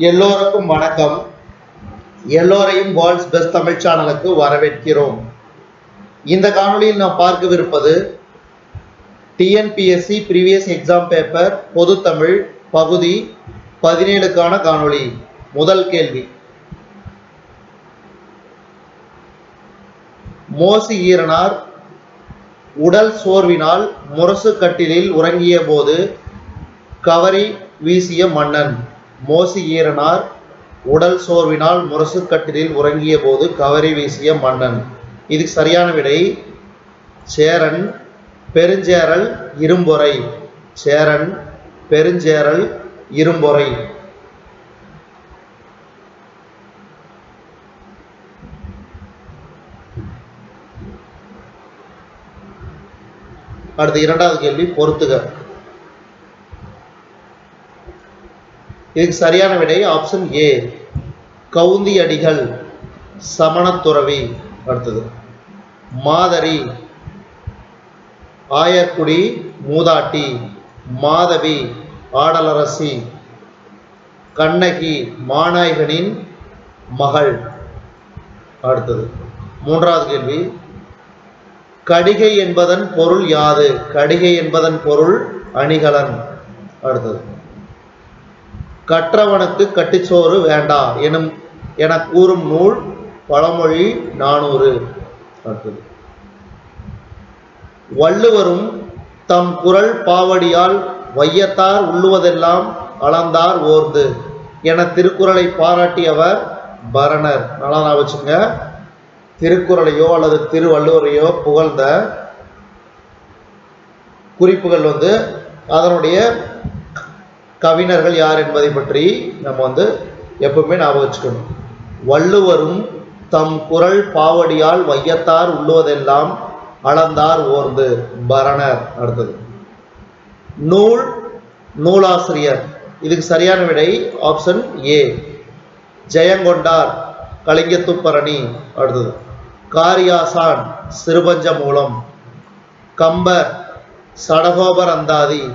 எல்லோருக்கும் வணக்கம். எல்லோரையும் வேர்ல்ட்ஸ் பெஸ்ட் தமிழ் சேனலுக்கு வரவேற்கிறோம். இந்த காணொளியில் நாம் பார்க்கவிருப்பது டிஎன்பிஎஸ்சி ப்ரீவியஸ் எக்ஸாம் பேப்பர் பொது தமிழ் பகுதி 17க்கான காணொளி. முதல் கேள்வி, மோசி ஈரனார் உடல் சோர்வினால் முரசு கட்டிலில் உறங்கிய போது கவரி வீசிய மன்னன். மோசி ஈரனார் உடல் சோர்வினால் முரசு கட்டிலில் உறங்கிய போது கவரி வீசிய மன்னன். இதுக்கு சரியான விடை சேரன், பெருஞ்சேரல், இரும்பொறை. சேரன், பெருஞ்சேரல், இரும்பொறை. அடுத்து இரண்டாவது கேள்வி, பொறுத்துக. இதுக்கு சரியான விடை ஆப்ஷன் ஏ, கவுந்தி அடிகள், சமணத்துறவி. அடுத்தது மாதரி, ஆயர்குடி மூதாட்டி. மாதவி, ஆடலரசி. கண்ணகி, மாநாயகனின் மகள். அடுத்தது மூன்றாவது கேள்வி, கடிகை என்பதன் பொருள் யாது? கடிகை என்பதன் பொருள் அணிகலன். அடுத்தது கற்றவனுக்கு கட்டிச்சோறு வேண்டா என கூறும் நூல் பழமொழி 400. அடுத்தது வள்ளுவரும் தம் குரல் பாவடியால் வையத்தார் உள்ளுவதெல்லாம் அளந்தார் ஓர்ந்து என திருக்குறளை பாராட்டியவர் பரணர். நல்லா நான் வச்சுங்க, திருக்குறளையோ அல்லது திருவள்ளுவரையோ புகழ்ந்த குறிப்புகள் அதனுடைய கவிஞர்கள் யார் என்பதை பற்றி நம்ம எப்பவுமே ஞாபகம் வச்சுக்கணும். வள்ளுவரும் தம் குரல் பாவடியால் வையத்தார் உள்ளுவதெல்லாம் அளந்தார் ஓர்ந்து, பரணர். அடுத்தது நூல், நூலாசிரியர். இதுக்கு சரியான விடை ஆப்ஷன் ஏ, ஜெயங்கொண்டார், கலிங்கத்துப்பரணி. அடுத்தது காரியாசான், சிறுபஞ்ச மூலம். கம்பர், சடகோபர் அந்தாதி.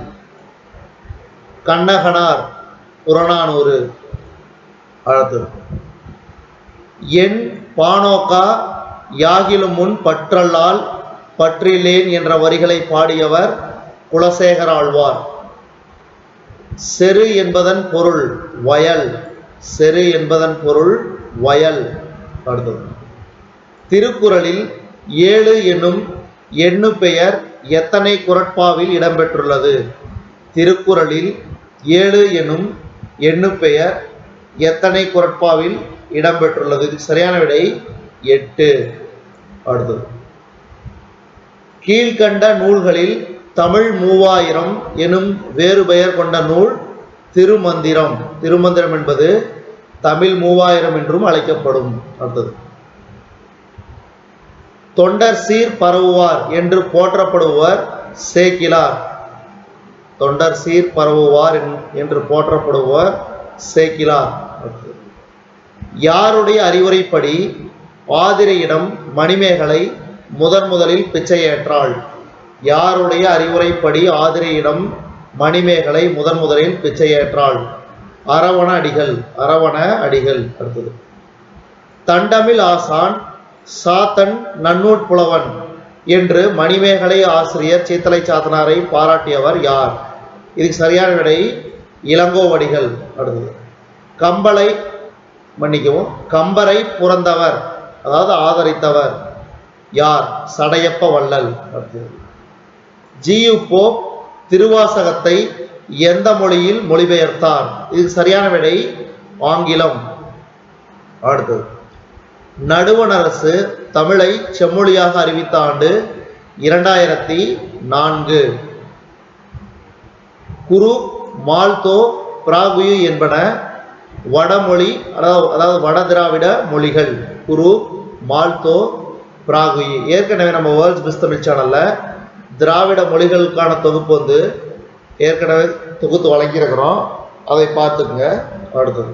கண்ணகனார், புறநானூறு. அடுத்தது என் பானோக்கா யாகிலும் முன் பற்றல்லால் பற்றிலேன் என்ற வரிகளை பாடியவர் குலசேகர ஆழ்வார். செரு என்பதன் பொருள் வயல். செரு என்பதன் பொருள் வயல். அடுத்தது திருக்குறளில் 7 என்னும் எண்ணு பெயர் எத்தனை குறட்பாவில் இடம்பெற்றுள்ளது? திருக்குறளில் 7 என்னும் எண்ணு பெயர் எத்தனை குறட்பாவில் இடம்பெற்றுள்ளது? சரியான விடை 8. அடுத்தது கீழ்கண்ட நூல்களில் தமிழ் 3000 எனும் வேறு பெயர் கொண்ட நூல் திருமந்திரம். திருமந்திரம் என்பது தமிழ் 3000 என்றும் அழைக்கப்படும். அடுத்தது தொண்டர் சீர் பரவுவார் என்று போற்றப்படுவர் சேக்கிலார். தொண்டர் சீர் பரவுவார் என்று போற்றப்படுவர் சேக்கிலார். யாருடைய அறிவுரைப்படி ஆதிரையிடம் மணிமேகலை முதலில் பிச்சையேற்றாள்? யாருடைய அறிவுரைப்படி ஆதிரையிடம் மணிமேகலை முதலில் பிச்சையேற்றாள்? அரவண அடிகள். அரவண அடிகள். அடுத்தது தண்டமிழ் ஆசான் சாத்தன் நன்னூற்புலவன் என்று மணிமேகலை ஆசிரியர் சீத்தலை சாத்தனாரை பாராட்டியவர் யார்? இதுக்கு சரியான விடை இளங்கோவடிகள். அடுத்தது கம்பரை புறந்தவர், அதாவது ஆதரித்தவர் யார்? சடையப்ப வள்ளல். அடுத்தது ஜியு போப் திருவாசகத்தை எந்த மொழியில் மொழிபெயர்த்தார்? இதுக்கு சரியான விடை ஆங்கிலம். அடுத்தது நடுவண் அரசு தமிழை செம்மொழியாக அறிவித்த ஆண்டு 2004. குரு, மால்தோ, பிராகுயு என்பன வடமொழி, அதாவது வட திராவிட மொழிகள். குரு, மால்தோ, பிராகுயு. ஏற்கனவே நம்ம வேர்ல்ட்ஸ் பெஸ்ட் தமிழ் சேனல்ல திராவிட மொழிகளுக்கான தொகுப்பு ஏற்கனவே தொகுத்து வழங்கியிருக்கிறோம், அதை பார்த்துக்குங்க. அடுத்தது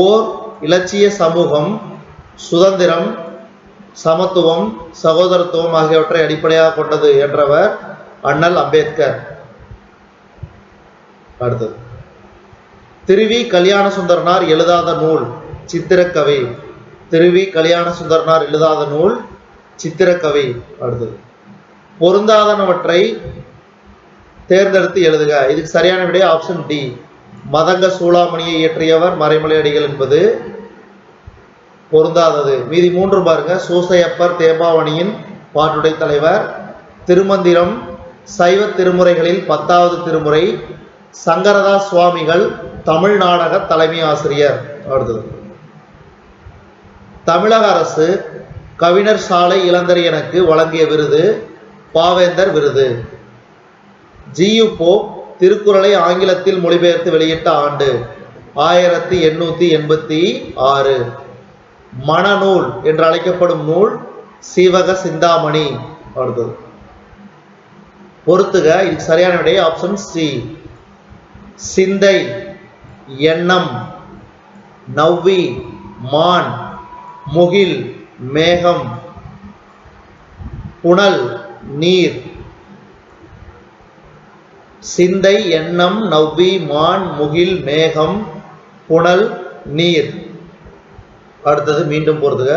ஓர் இலட்சிய சமூகம் சுதந்திரம், சமத்துவம், சகோதரத்துவம் ஆகியவற்றை அடிப்படையாக கொண்டது என்றவர் அண்ணல் அம்பேத்கர். அடுத்தது திருவி கல்யாண சுந்தரனார் எழுதாத நூல் சித்திரக்கவி. திருவி கல்யாண சுந்தரனார் எழுதாத நூல் சித்திரக்கவி. அடுத்தது பொருந்தாதனவற்றை தேர்ந்தெடுத்து எழுதுக. இதுக்கு சரியான விடை ஆப்ஷன் டி. மதங்க சூளாமணியை இயற்றியவர் மறைமலை அடிகள் என்பது பொருந்தாதது. மீதி 3 பாருங்க. சூசையப்பர் தேம்பாவணியின் பாட்டுடை தலைவர். திருமந்திரம் சைவ திருமுறைகளில் 10வது திருமுறை. சங்கரதாஸ் சுவாமிகள் தமிழ் நாடக தலைமை ஆசிரியர். அடுத்தது தமிழக அரசு கவிஞர் சாலை இளந்தரையனுக்கு வழங்கிய விருது பாவேந்தர் விருது. ஜியு போப் திருக்குறளை ஆங்கிலத்தில் மொழிபெயர்த்து வெளியிட்ட ஆண்டு 1886. மணநூல் என்று அழைக்கப்படும் நூல் சீவக சிந்தாமணி. அடுத்தது பொறுத்துக. இதுக்கு சரியான விடை ஆப்ஷன் சி. சிந்தை, எண்ணம், நவ்வி, மான், முகில், மேகம், புனல், நீர். சிந்தை, எண்ணம், நவ்வி, மான், முகில், மேகம், புனல், நீர். அடுத்தது மீண்டும் பொறுத்துக.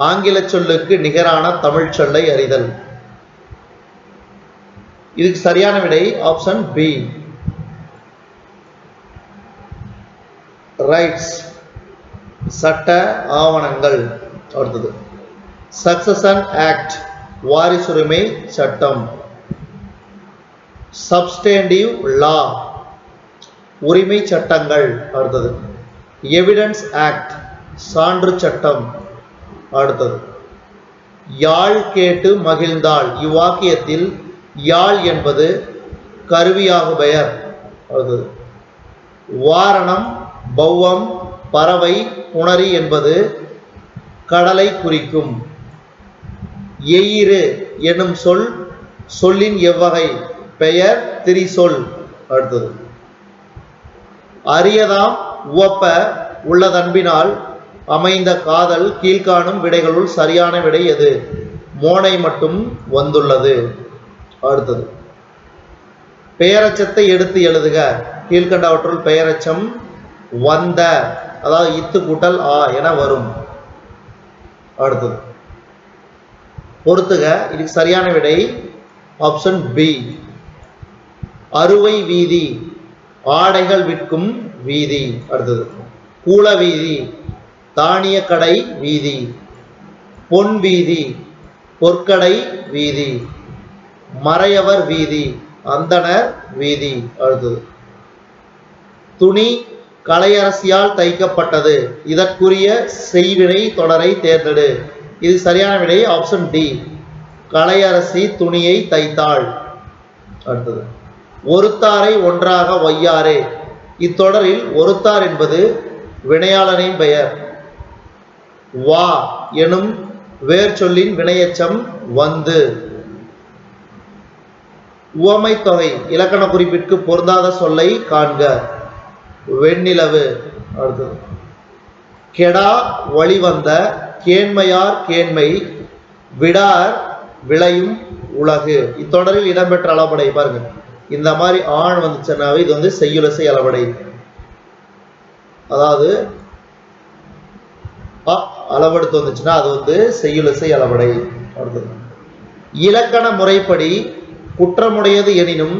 ஆங்கில சொல்லுக்கு நிகரான தமிழ் சொல்லை அறிதல். இதுக்கு சரியான விடை ஆப்ஷன் பி. ரைட்ஸ், சட்ட ஆவணங்கள். அடுத்தது சக்சஷன் ஆக்ட், வாரிசுரிமை சட்டம். சப்ஸ்டேண்டிவ் லா, உரிமை சட்டங்கள். அடுத்தது எவிடன்ஸ் ஆக்ட், சான்று சட்டம். அடுத்தது யாழ் கேட்டு மகிழ்ந்தாள். இவ்வாக்கியத்தில் யாழ் என்பது கருவியாகு பெயர். அடுத்தது வாரணம், பௌவம், பறவை, புணரி என்பது கடலை குறிக்கும். எயிறு எனும் சொல் சொல்லின் எவ்வகை? பெயர் திரிசொல். அடுத்தது அரியதாம் உவப்ப உள்ளதன்பினால் அமைந்த காதல் கீழ்காணும் விடைகளுள் சரியான விடை எது? மோனை மட்டும் வந்துள்ளது. அடுத்தது பெயரச்சத்தை எடுத்து எழுதுக. கீழ்கண்டவற்றுள் பெயரச்சம் வந்த, அதாவது இத்து கூட்டல் ஆ என வரும். அடுத்தது பொறுத்துக. இதுக்கு சரியான விடை ஆப்ஷன் பி. அறுவை வீதி, ஆடைகள் விற்கும் வீதி. அடுத்தது கூல வீதி, தானிய கடை வீதி. பொன் வீதி, பொற்கடை வீதி. மறையவர் வீதி, அந்தணர் வீதி. அடுத்தது துணி கலையரசியால் தைக்கப்பட்டது. இதற்குரிய செய்வினை தொடரை தேர்ந்தெடு. இது சரியான விடை ஆப்ஷன் டி. கலையரசி துணியை தைத்தாள். அடுத்தது ஒருத்தாரை ஒன்றாக வையாரே. இத்தொடரில் ஒருத்தார் என்பது வினையாளனின் பெயர். வா எனும் வேர் சொல்லின் வினையச்சம் வந்து. உவமை தொகை இலக்கண குறிப்பிற்கு பொருந்தாத சொல்லை காண்க. வெண்ணிலவு. அடுத்தது கெடா வழிவந்த, கேண்மையார் கேண்மை, விடார் விளையும் உலகு. இத்தொடரில் இடம்பெற்ற அளபடை பாருங்க. இந்த மாதிரி ஆண் வந்துச்சுன்னாவே இது வந்து செய்யுளிசை அளபடை. அதாவது அளவெடுத்து வந்துச்சுன்னா அது வந்து செய்யுளிசை அளபடை. அடுத்தது இலக்கண முறைப்படி குற்றமுடையது எனினும்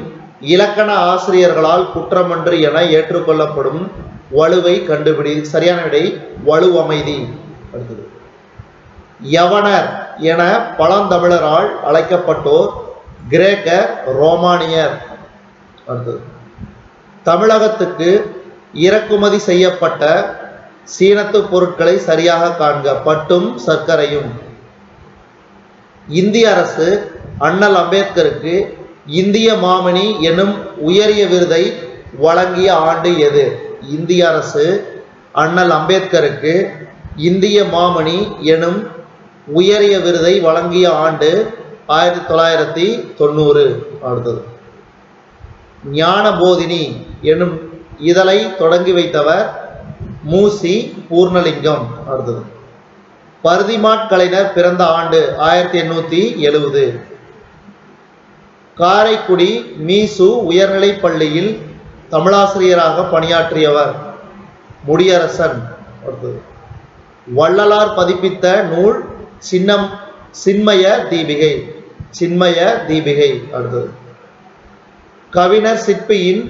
இலக்கண ஆசிரியர்களால் குற்றமன்று என ஏற்றுக்கொள்ளப்படும் வலுவை கண்டுபிடி. சரியான விடை வலுவமைதி. அடுத்தது யவனர் என பழந்தமிழரால் அழைக்கப்பட்டோர் கிரேக்கர், ரோமானியர். அடுத்தது தமிழகத்துக்கு இறக்குமதி செய்யப்பட்ட சீனத்து பொருட்களை சரியாக காண்க. பட்டும் சர்க்கரையும். இந்திய அரசு அண்ணல் அம்பேத்கருக்கு இந்திய மாமணி எனும் உயரிய விருதை வழங்கிய ஆண்டு எது? இந்திய அரசு அண்ணல் அம்பேத்கருக்கு இந்திய மாமணி எனும் உயரிய விருதை வழங்கிய ஆண்டு 1990. அடுத்தது ஞானபோதினி எனும் இதழை தொடங்கி வைத்தவர் மூசி பூர்ணலிங்கம். அடுத்தது பருதிமாட் கலைஞர் பிறந்த ஆண்டு 1870. காரைக்குடி மீசு உயர்நிலைப் பள்ளியில் தமிழாசிரியராக பணியாற்றியவர் முடியரசன். வள்ளலார் பதிப்பித்த நூல் சின்மய தீபிகை. சின்மய தீபிகை. அடுத்தது கவிஞர் சிற்பியின்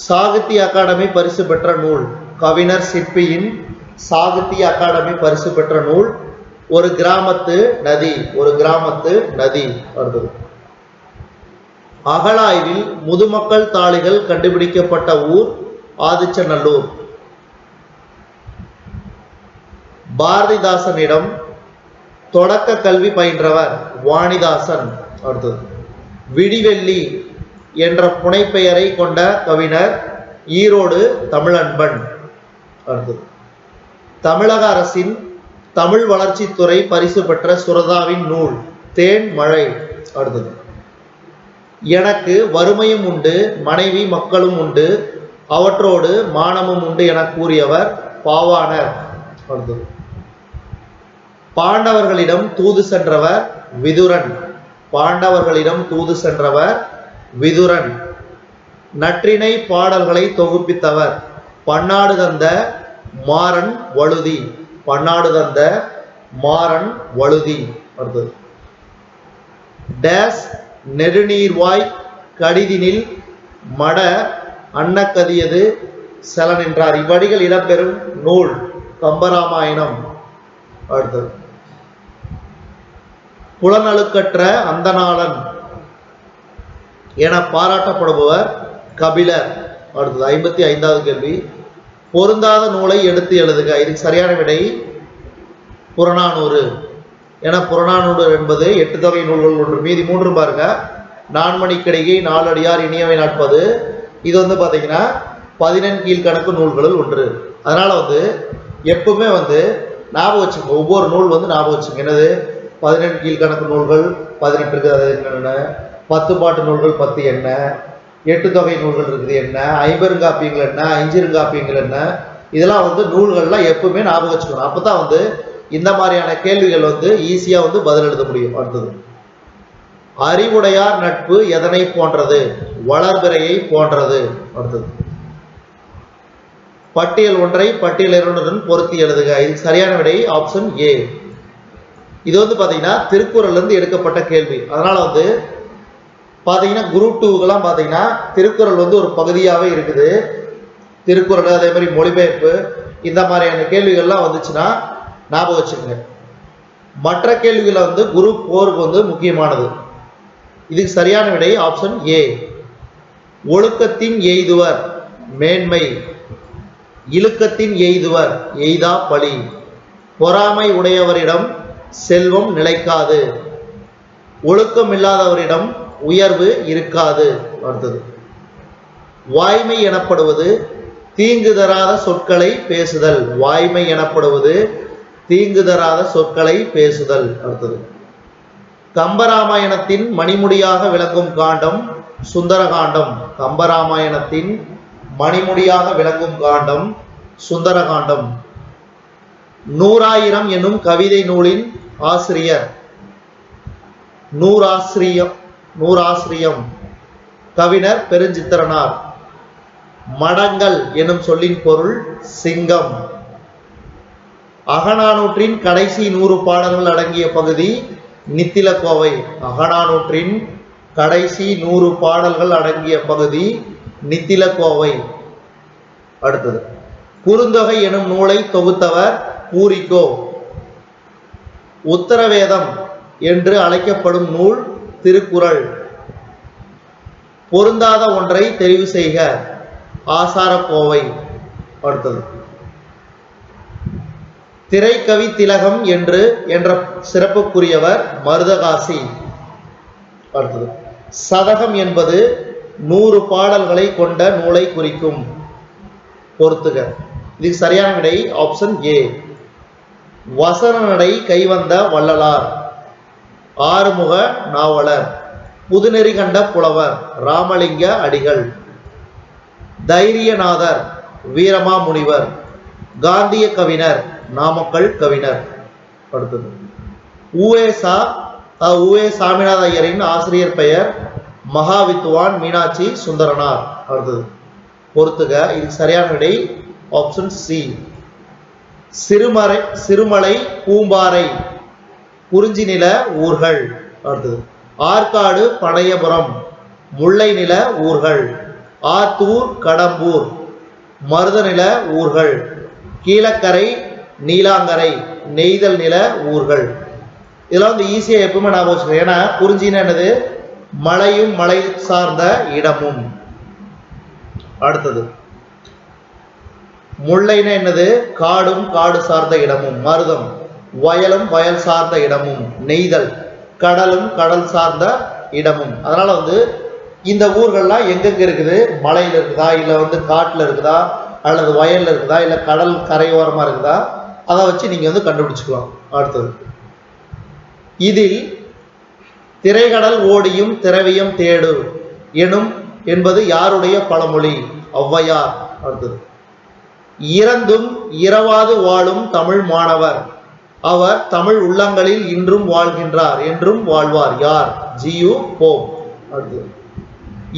சாகித்ய அகாடமி பரிசு பெற்ற நூல். கவிஞர் சிற்பியின் சாகித்ய அகாடமி பரிசு பெற்ற நூல் ஒரு கிராமத்து நதி. ஒரு கிராமத்து நதி. அடுத்தது அகழாய்வில் முதுமக்கள் தாளிகள் கண்டுபிடிக்கப்பட்ட ஊர் ஆதிச்சநல்லூர். பாரதிதாசனிடம் தொடக்க கல்வி பயின்றவர் வாணிதாசன். அடுத்தது விடிவெள்ளி என்ற புனைப்பெயரை கொண்ட கவிஞர் ஈரோடு தமிழன்பன். அடுத்தது தமிழக அரசின் தமிழ் வளர்ச்சித்துறை பரிசு பெற்ற சுரதாவின் நூல் தேன் மழை. அடுத்தது எனக்கு வறுமையும் உண்டு மனைவி மக்களும் உண்டு அவற்றோடு மானமும் உண்டு என கூறியவர் பாவாணர். அடுத்தது பாண்டவர்களிடம் தூது சென்றவர் விதுரன். பாண்டவர்களிடம் தூது சென்றவர் விதுரன். நற்றிணை பாடல்களை தொகுப்பித்தவர் பன்னாடு தந்த மாறன் வழுதி. பன்னாடு தந்த மாறன் வழுதி. அடுத்தது டேஸ் நெடுநீர்வாய் கடிதினில் மட அன்னக்கதியது செல நின்றார். இவ்வடிகள் இடம்பெறும் நூல் கம்பராமாயணம். அடுத்தது புலனழுக்கற்ற அந்தணாளன் என பாராட்டப்படுபவர் கபிலர். அடுத்தது 55வது கேள்வி பொருந்தாத நூலை எடுத்து எழுதுக. இதுக்கு சரியான விடை புறநானூறு. ஏன்னா புறநானூறு என்பது 8 தொகை நூல்கள் ஒன்று. மீதி 3 பாருங்க. நான்மணிக்கடிகை நாலடியார் இனியவை நாட்பது. இது பார்த்தீங்கன்னா 14 கீழ்கணக்கு நூல்களுள் ஒன்று. அதனால எப்பவுமே ஞாபகம் வச்சுங்க. ஒவ்வொரு நூல் ஞாபகம் வச்சுங்க. என்னது 14 கீழ்கணக்கு நூல்கள் 18 இருக்குது. அது என்னென்ன 10 பாட்டு நூல்கள் 10 என்ன, 8 தொகை நூல்கள் இருக்குது என்ன, ஐம்பெருங்காப்பியங்கள் என்ன, ஐஞ்சிருங்காப்பியங்கள் என்ன, இதெல்லாம் நூல்கள்லாம் எப்பவுமே ஞாபகம் வச்சுக்கணும். அப்பதான் இந்த மாதிரியான கேள்விகள் ஈஸியா பதில் எழுத முடியும். அடுத்தது அறிவுடையார் நட்பு எதனை போன்றது? வளர்பிறையை போன்றது. அடுத்தது பட்டியல் ஒன்றை பட்டியல் 2 பொருத்தி எழுதுக. இது சரியான விடை ஆப்ஷன் ஏ. இது பாத்தீங்கன்னா திருக்குறள்ல இருந்து எடுக்கப்பட்ட கேள்வி. அதனால பாத்தீங்கன்னா குரூப் 2க்கெல்லாம் பாத்தீங்கன்னா திருக்குறள் ஒரு பகுதியாவே இருக்குது. திருக்குறள் அதே மாதிரி மொழிபெயர்ப்பு இந்த மாதிரியான கேள்விகள்லாம் வந்துச்சுன்னா ஞாபகம் வச்சுக்கோங்க. மற்ற கேள்விகளை குரூப் 4க்கு முக்கியமானது. இதுக்கு சரியான விடை ஆப்ஷன் ஏ. ஒழுக்கத்தின் எய்துவர் மேன்மை, இழுக்கத்தின் எய்துவர் எய்தா பழி, பொறாமை உடையவரிடம் செல்வம் நிலைக்காது, ஒழுக்கம் இல்லாதவரிடம் உயர்வு இருக்காது. அடுத்தது வாய்மை எனப்படுவது தீங்கு தராத சொற்களை பேசுதல். வாய்மை எனப்படுவது தீங்கு தராத சொற்களை பேசுதல். அடுத்தது கம்பராமாயணத்தின் மணிமுடியாக விளங்கும் காண்டம் சுந்தரகாண்டம். கம்பராமாயணத்தின் மணிமுடியாக விளங்கும் காண்டம் சுந்தரகாண்டம். 100,000 என்னும் கவிதை நூலின் ஆசிரியர் நூறாசிரியம் கவிஞர் பெருஞ்சித்திரனார். மடங்கள் எனும் சொல்லின் பொருள் சிங்கம். அகநானூற்றின் கடைசி 100 பாடல்கள் அடங்கிய பகுதி நித்திலக்கோவை. அகநானூற்றின் கடைசி 100 பாடல்கள் அடங்கிய பகுதி நித்திலக்கோவை. அடுத்தது குறுந்தொகை எனும் நூலை தொகுத்தவர் பூரிக்கோ. உத்தரவேதம் என்று அழைக்கப்படும் நூல் திருக்குறள். பொருந்தாத ஒன்றை தெரிவு செய்க. ஆசாரக்கோவை. அடுத்தது திரைக்கவி திலகம் என்ற சிறப்புக்குரியவர் மருதகாசி. அடுத்தது சதகம் என்பது 100 பாடல்களை கொண்ட நூலை குறிக்கும். பொறுத்துக. இதுக்கு சரியான விடை ஆப்ஷன் ஏ. வசன நடை கைவந்த வள்ளலார் ஆறுமுக நாவலர். புதுநெறி கண்ட புலவர் ராமலிங்க அடிகள். தைரியநாதர் வீரமா முனிவர். காந்திய கவிஞர் நாமக்கல் கவிஞர். அடுத்தது உவே சாமிநாத ஐயரின் ஆசிரியர் பெயர் மகாவித்வான் மீனாட்சி சுந்தரனார். அடுத்தது பொறுத்துக. இதுக்கு சரியான விடை ஆப்ஷன் சி. சிறுமலை பூம்பாறை குறிஞ்சி நில ஊர்கள். அடுத்தது ஆற்காடு பனையபுரம் முல்லை நில ஊர்கள். ஆத்தூர் கடம்பூர் மருத நில ஊர்கள். கீழக்கரை நீலாங்கரை நெய்தல் நில ஊர்கள். இதெல்லாம் வந்து ஈஸியா எப்பவுமே ஞாபகம் வச்சுக்கணும். ஏன்னா குறிஞ்சின்னு என்னது, மலையும் மலை சார்ந்த இடமும். அடுத்தது முல்லைன்னா என்னது, காடும் காடு சார்ந்த இடமும். மருதம் வயலும் வயல் சார்ந்த இடமும். நெய்தல் கடலும் கடல் சார்ந்த இடமும். அதனால வந்து இந்த ஊர்கள்லாம் எங்கெங்க இருக்குது, மலையில இருக்குதா, இல்ல வந்து காட்டுல இருக்குதா, அல்லது வயல்ல இருக்குதா, இல்ல கடல் கரையோரமா இருக்குதா, அதை வச்சு நீங்க வந்து கண்டுபிடிச்சுக்கலாம். அடுத்தது இதில் திரைகடல் ஓடியும் திரவியம் தேடு எனும் என்பது யாருடைய பழமொழி? ஔவையார். அடுத்தது இறந்தும் இரவாது வாழும் தமிழ் மாணவர், அவர் தமிழ் உள்ளங்களில் இன்றும் வாழ்கின்றார் என்றும் வாழ்வார். யார்? G U Pope. அடுத்தது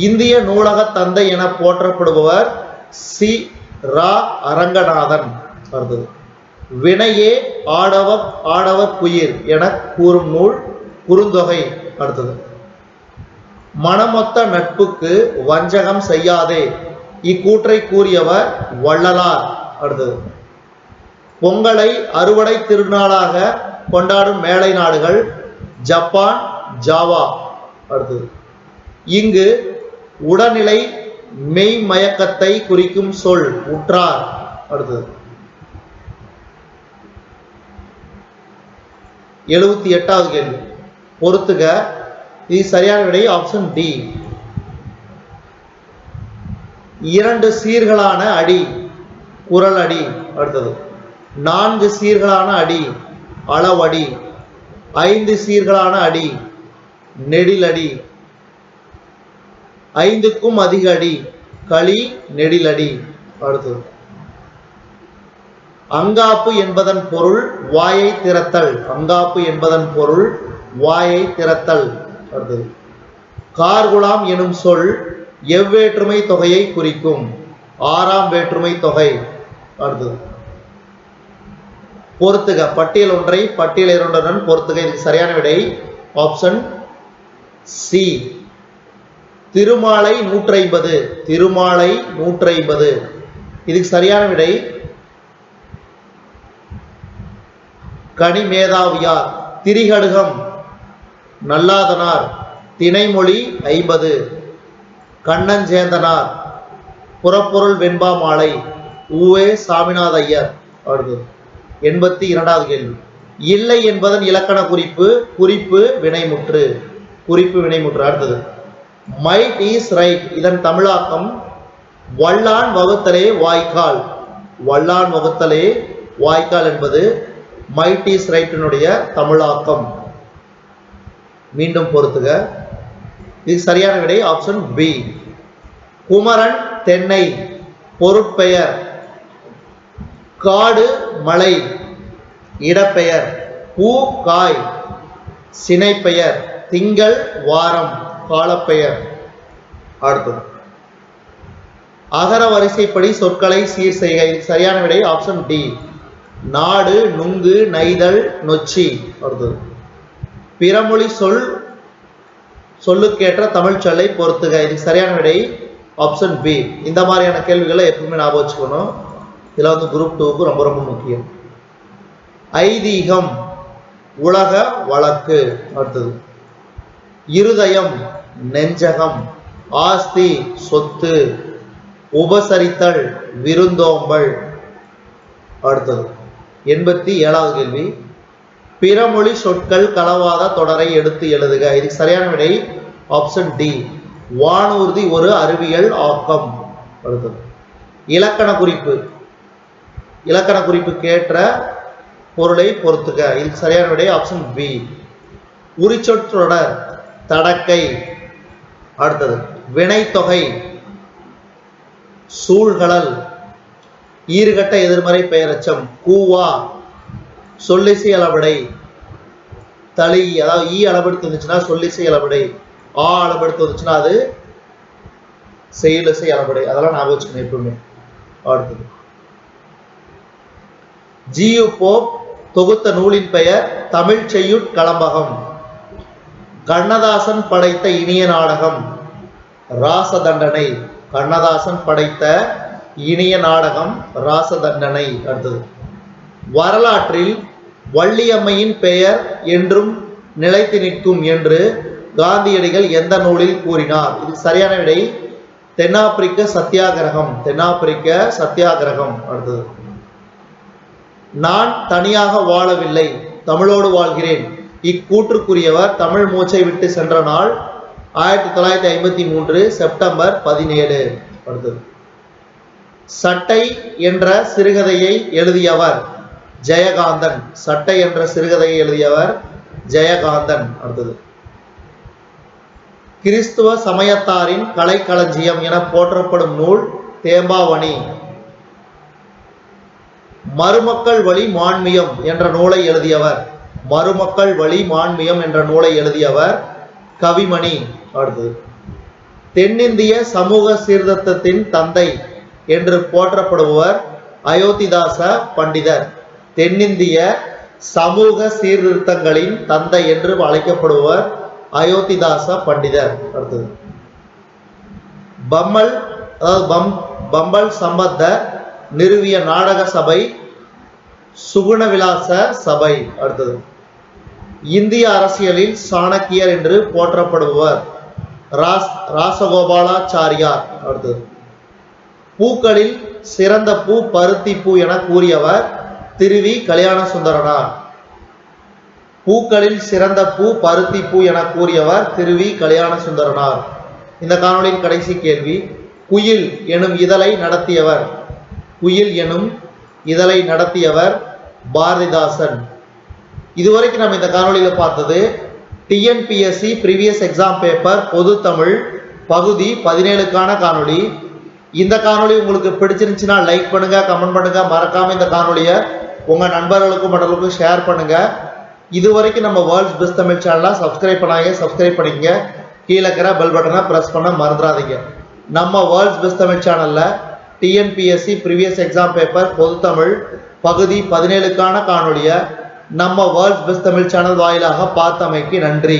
இந்திய நூலக தந்தை என போற்றப்படுபவர் சி ரா அரங்கநாதன். அடுத்தது வினையே ஆடவர் குயிர் என கூறும் நூல் குறுந்தொகை. அடுத்தது மனமொத்த நட்புக்கு வஞ்சகம் செய்யாதே இக்கூற்றை கூறியவர் வள்ளலார். அடுத்தது பொங்கலை அறுவடை திருநாளாக கொண்டாடும் மேலை நாடுகள் ஜப்பான், ஜாவா. அடுத்தது இங்கு உடல்நிலை மெய் மயக்கத்தை குறிக்கும் சொல் உற்றார். அடுத்தது 78வது கேள்வி பொறுத்துக. இது சரியான விடை ஆப்ஷன் டி. 2 சீர்களான அடி குரல் அடி. அடுத்தது 4 சீர்களான அடி அளவடி. 5 சீர்களான அடி நெடிலடி. 5க்கும் அதிக அடி களி நெடிலடி. அடுத்தது அங்காப்பு என்பதன் பொருள் வாயை திறத்தல். அங்காப்பு என்பதன் பொருள் வாயை திறத்தல். அடுத்தது கார்குலாம் எனும் சொல் எவ்வேற்றுமை தொகையை குறிக்கும்? 6ஆம் வேற்றுமை தொகை. அடுத்தது பொறுத்துக. பட்டியல் ஒன்றை பட்டியல் இரண்டுடன் பொறுத்துக. இதுக்கு சரியான விடை ஆப்ஷன் சி. திருமாலை 150. திருமாலை 150. இதுக்கு சரியான விடை கனிமேதாவியார். திரிகடுகம் நல்லாதனார். திணைமொழி 50. கண்ணஞ்சேந்தனார். புறப்பொருள் வெண்பா மாலை உவே சாமிநாத ஐயர். அடுத்தது 82வது கேள்வி இல்லை என்பதன் இலக்கண குறிப்பு குறிப்பு வினைமுற்று. குறிப்பு வினைமுற்று. அடுத்தது மைட் இஸ் ரைட் இதன் தமிழாக்கம் வல்லான் வகுத்தலே வாய்க்கால். வல்லான் வகுத்தலே வாய்க்கால் என்பது மைட் இஸ் ரைட்டினுடைய தமிழாக்கம். மீண்டும் பொறுத்துக. இது சரியான விடை ஆப்ஷன் பி. குமரன் தென்னை பொருட்பெயர். காடு மலை இடப்பெயர். பூ காய் சினைப்பெயர். திங்கள் வாரம் காலப்பெயர். அடுத்தது அகர வரிசைப்படி சொற்களை சீர் செய்க. சரியான விடை ஆப்ஷன் டி. நாடு நுங்கு நெய்தல் நொச்சி. அடுத்தது பிறமொழி சொல்லுக்கேற்ற தமிழ் சொல்லை பொறுத்துக. இதுக்கு சரியான விடை ஆப்ஷன் பி. இந்த மாதிரியான கேள்விகளை எப்பவுமே ஞாபகம் வச்சுக்கணும். இதில் வந்து குரூப் 2க்கு ரொம்ப ரொம்ப முக்கியம். ஐதீகம் உலக வழக்கு. அடுத்தது இருதயம் நெஞ்சகம். ஆஸ்தி சொத்து. உபசரித்தல் விருந்தோம்பல். அடுத்தது 87வது கேள்வி பிறமொழி சொற்கள் கலவாத தொடரை எடுத்து எழுதுக. இதுக்கு சரியான விடை ஆப்ஷன் டி. வானூர்தி ஒரு அறிவியல் ஆக்கம். அடுத்தது இலக்கண குறிப்பு. இலக்கண குறிப்புக்கேற்ற பொருளை பொறுத்துக. இதுக்கு சரியான விடை ஆப்ஷன் பி. உரிச்சொற்றொடர் தடக்கை. அடுத்தது வினைத்தொகை சூழ்கடல். ஈறுகட்ட எதிர்மறை பெயரச்சம் கூவா. சொல்லிசை அளபடை தளி. அதாவது ஈ அளபெடுத்து வந்துச்சுன்னா சொல்லிசை அளபடை. ஆ அளபெடுத்து வந்துச்சுன்னா அது செய்யுளிசை அளபடை, அதெல்லாம் ஞாபகம் வச்சுக்கணும் எப்பவுமே. அடுத்தது ஜி.யு. போப் தொகுத்த நூலின் பெயர் தமிழ் செய்யுட் களம்பகம். கண்ணதாசன் படைத்த இனிய நாடகம் ராசதண்டனை. கண்ணதாசன் படைத்த இனிய நாடகம் ராசதண்டனை. அடுத்தது வரலாற்றில் வள்ளியம்மையின் பெயர் என்றும் நிலைத்து நிற்கும் என்று காந்தியடிகள் எந்த நூலில் கூறினார்? இதுக்கு சரியான விடை தென்னாப்பிரிக்க சத்தியாகிரகம். தென்னாப்பிரிக்க சத்தியாகிரகம். அடுத்தது நான் தனியாக வாழவில்லை, தமிழோடு வாழ்கிறேன். இக்கூற்றுக்குரியவர் தமிழ் மூச்சை விட்டு சென்ற நாள் 1953 செப்டம்பர் 17. அடுத்தது சட்டை என்ற சிறுகதையை எழுதியவர் ஜெயகாந்தன். சட்டை என்ற சிறுகதையை எழுதியவர் ஜெயகாந்தன். அடுத்தது கிறிஸ்துவ சமயத்தாரின் கலைக்களஞ்சியம் என போற்றப்படும் நூல் தேம்பாவணி. மருமக்கள் வழி மான்மியம் என்ற நூலை எழுதியவர் மருமக்கள் வழி மான்மியம் என்ற நூலை எழுதியவர் கவிமணி. அடுத்தது தென்னிந்திய சமூக சீர்திருத்தத்தின் தந்தை என்று போற்றப்படுபவர் அயோத்திதாச பண்டிதர். தென்னிந்திய சமூக சீர்திருத்தங்களின் தந்தை என்று அழைக்கப்படுபவர் அயோத்திதாச பண்டிதர். அடுத்தது பம்பல் சம்பத்தர் நிறுவிய நாடக சபை சுகுணவிலாச சபை. அடுத்தது இந்திய அரசியலில் சாணக்கியர் என்று போற்றப்படுபவர் ராசகோபாலாச்சாரியார். அடுத்தது பூக்களில் சிறந்த பூ பருத்தி பூ என கூறியவர் திருவி கல்யாண சுந்தரனார். பூக்களில் சிறந்த பூ பருத்தி பூ என கூறியவர் திருவி கல்யாண சுந்தரனார். இந்த காணொளியின் கடைசி கேள்வி குயில் எனும் இதழை நடத்தியவர் குயில் எனும் இதழை நடத்தியவர் பாரதிதாசன். இதுவரைக்கும் நம்ம இந்த காணொளியில் பார்த்தது டிஎன்பிஎஸ்சி ப்ரீவியஸ் எக்ஸாம் பேப்பர் பொது தமிழ் பகுதி 17க்கான காணொளி. இந்த காணொளி உங்களுக்கு பிடிச்சிருந்துச்சுன்னா லைக் பண்ணுங்க, கமெண்ட் பண்ணுங்க, மறக்காம இந்த காணொளியை உங்க நண்பர்களுக்கும் மற்றவர்களுக்கும் ஷேர் பண்ணுங்க. இதுவரைக்கும் நம்ம வேர்ல்ட்ஸ் பெஸ்ட் தமிழ் சேனலை சப்ஸ்கிரைப் பண்ணாங்க, சப்ஸ்கிரைப் பண்ணிக்கங்க. கீழே இருக்கிற பெல் பட்டனை பிரஸ் பண்ண மறந்துடாதீங்க. நம்ம வேர்ல்ட்ஸ் பெஸ்ட் தமிழ் சேனல்ல டிஎன்பிஎஸ்சி ப்ரீவியஸ் எக்ஸாம் பேப்பர் பொது தமிழ் பகுதி 17க்கான காணொளியை நம்ம வேர்ல்ட்ஸ் பெஸ்ட் தமிழ் சேனல் வாயிலாக பார்த்தமைக்கு நன்றி.